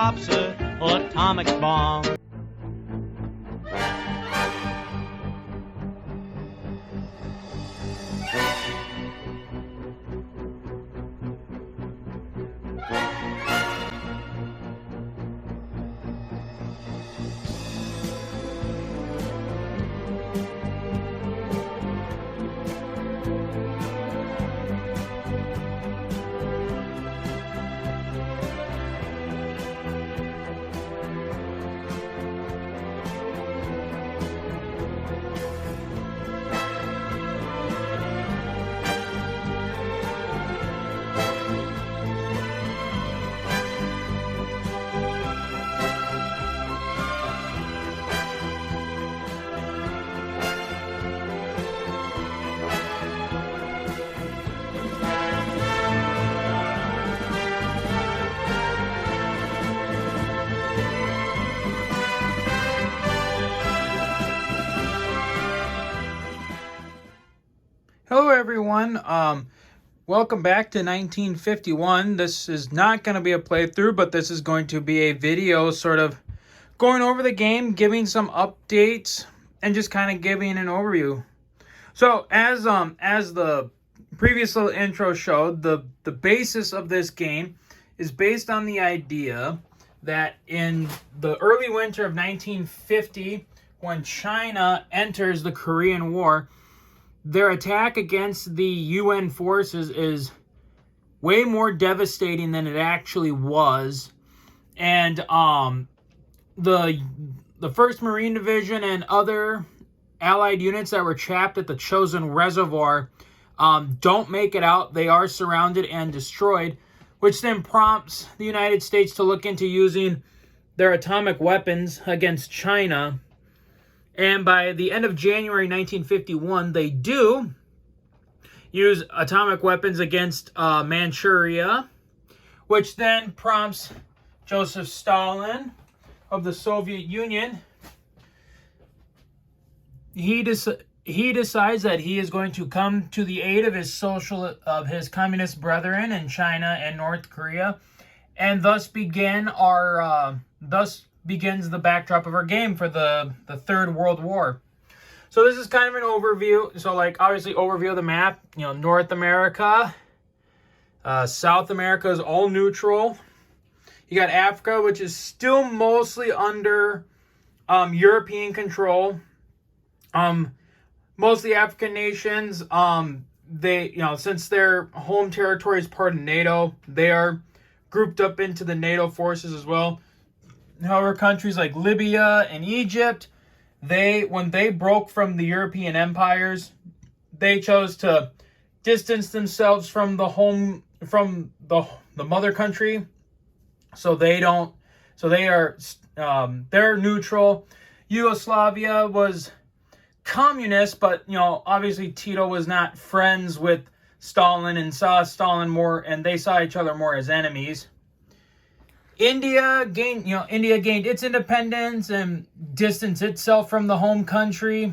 drops an atomic bomb. Hello everyone, welcome back to 1951. This is not going to be a playthrough, but this is going to be a video sort of going over the game, giving some updates, and just kind of giving an overview. So as the previous little intro showed, the basis of this game is based on the idea that in the early winter of 1950, when China enters the Korean War, their attack against the UN forces is way more devastating than it actually was. And the 1st Marine Division and other Allied units that were trapped at the Chosin Reservoir don't make it out. They are surrounded and destroyed, which then prompts the United States to look into using their atomic weapons against China. And by the end of January 1951, they do use atomic weapons against Manchuria, which then prompts Joseph Stalin of the Soviet Union. He decides that he is going to come to the aid of his communist brethren in China and North Korea, and thus begins the backdrop of our game for the Third World War. So this is kind of an overview. So obviously overview of the map. North America, South America is all neutral. You got Africa, which is still mostly under European control. Most of the African nations, they since their home territory is part of NATO, they are grouped up into the NATO forces as well. However, countries like Libya and Egypt, when they broke from the European empires, they chose to distance themselves from the mother country. So they're neutral. Yugoslavia was communist, but obviously Tito was not friends with Stalin and saw Stalin more, and they saw each other more as enemies. India gained its independence and distanced itself from the home country.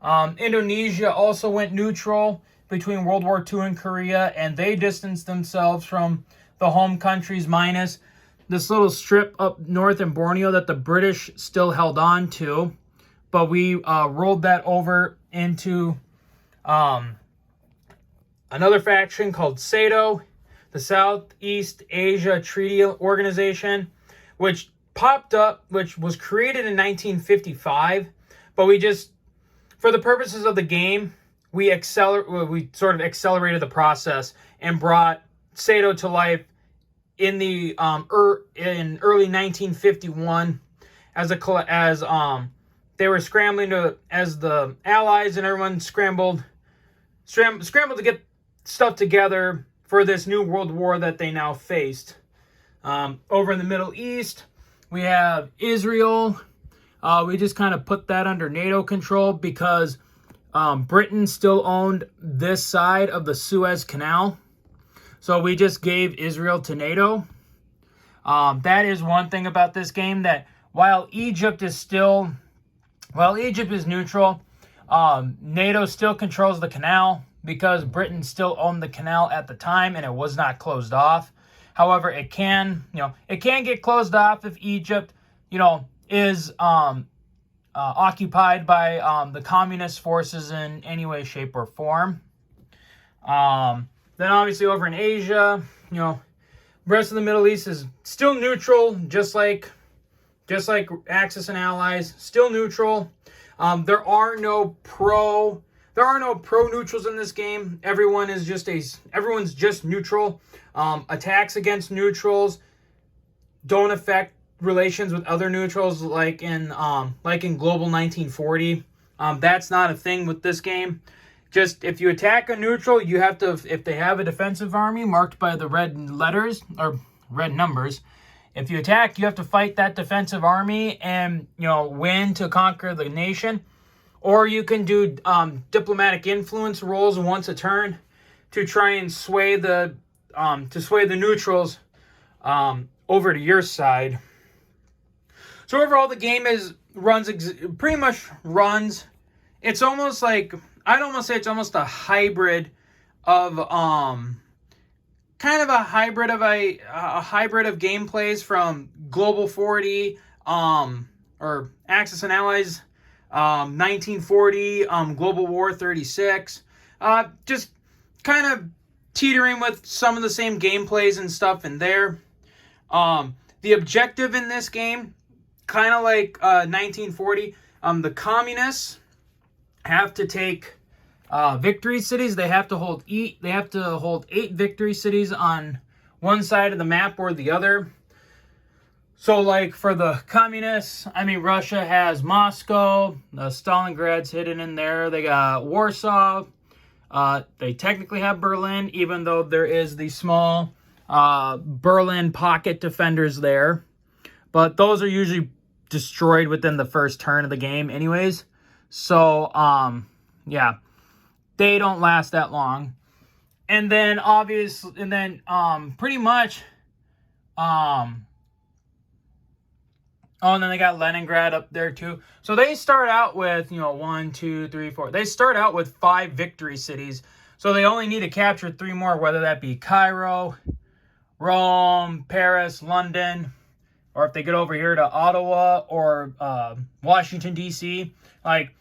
Indonesia also went neutral between World War II and Korea, and they distanced themselves from the home countries, minus this little strip up north in Borneo that the British still held on to. But we rolled that over into another faction called SATO, the Southeast Asia Treaty Organization, which popped up, which was created in 1955, but we just, for the purposes of the game, we sort of accelerated the process and brought SATO to life in the in early 1951 as they were scrambling as the Allies and everyone scrambled to get stuff together for this new world war that they now faced. Over in the Middle East, we have Israel. We just kind of put that under NATO control because Britain still owned this side of the Suez Canal. So we just gave Israel to NATO. That is one thing about this game, that while Egypt is neutral, NATO still controls the canal because Britain still owned the canal at the time and it was not closed off. However, it can get closed off if Egypt, is occupied by the communist forces in any way, shape, or form. Then obviously over in Asia, rest of the Middle East is still neutral, just like Axis and allies, still neutral. There are no pro neutrals in this game. Everyone's just neutral. Attacks against neutrals don't affect relations with other neutrals like in Global 1940. That's not a thing with this game. Just if you attack a neutral, you have to, if they have a defensive army marked by the red letters or red numbers, if you attack, you have to fight that defensive army and win to conquer the nation. Or you can do diplomatic influence rolls once a turn to try and sway the neutrals over to your side. So overall, the game pretty much runs. It's almost like, I'd almost say it's almost a hybrid of kind of a hybrid of gameplays from Global 40 or Axis and Allies 1940, Global War 36. Just kind of teetering with some of the same gameplays and stuff in there. The objective in this game, kind of like 1940, the communists have to take victory cities. They have to hold 8 victory cities on one side of the map or the other. So like for the communists, Russia has Moscow, Stalingrad's hidden in there. They got Warsaw. They technically have Berlin, even though there is the small Berlin pocket defenders there. But those are usually destroyed within the first turn of the game anyways. So, yeah, they don't last that long. And then pretty much, and then they got Leningrad up there too. So they start out with, 1, 2, 3, 4. They start out with 5 victory cities. So they only need to capture 3 more, whether that be Cairo, Rome, Paris, London, or if they get over here to Ottawa or Washington, D.C. Like,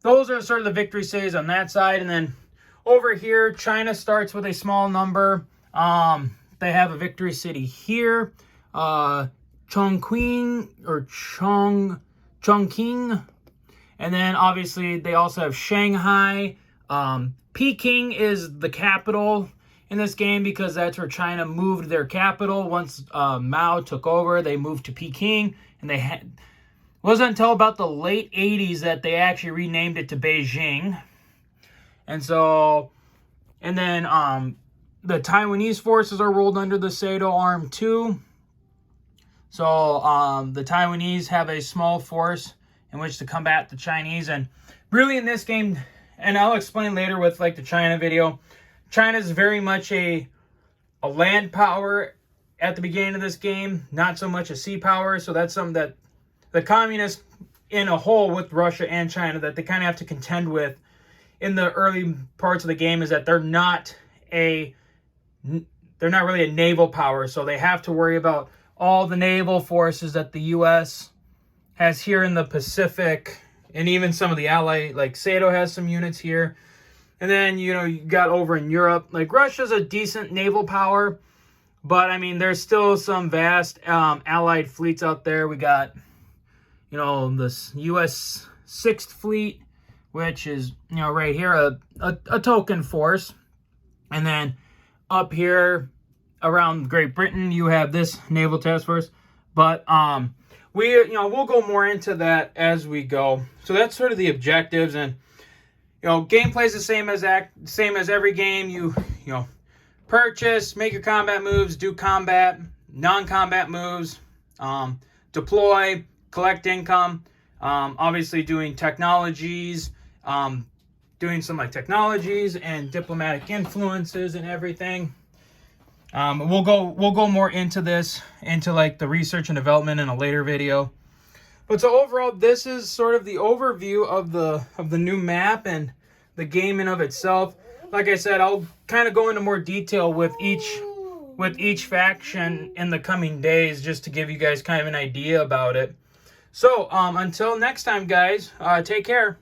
those are sort of the victory cities on that side. And then over here, China starts with a small number. They have a victory city here. Chongqing. And then, obviously, they also have Shanghai. Peking is the capital in this game because that's where China moved their capital. Once Mao took over, they moved to Peking. And it wasn't until about the late 80s that they actually renamed it to Beijing. And then the Taiwanese forces are rolled under the Sado Arm too. So the Taiwanese have a small force in which to combat the Chinese. And really in this game, and I'll explain later with like the China video, China's very much a land power at the beginning of this game, not so much a sea power. So that's something that the communists in a whole with Russia and China that they kind of have to contend with in the early parts of the game, is that they're not really a naval power. So they have to worry about all the naval forces that the U.S. has here in the Pacific, and even some of the ally, like Sado has some units here. And then, you got over in Europe, like Russia's a decent naval power, but there's still some vast allied fleets out there. We got, this U.S. 6th Fleet, which is, right here, a token force. And then up here around Great Britain, you have this naval task force. But we'll go more into that as we go. So that's sort of the objectives, and gameplay is the same as every game. You purchase, make your combat moves, do combat, non-combat moves, deploy, collect income. Obviously doing technologies, doing some like technologies and diplomatic influences and everything. We'll go more into this, into like the research and development in a later video. But so overall, this is sort of the overview of the new map and the game in of itself. Like I said, I'll kind of go into more detail with each with each faction in the coming days, just to give you guys kind of an idea about it. So, until next time, guys, take care.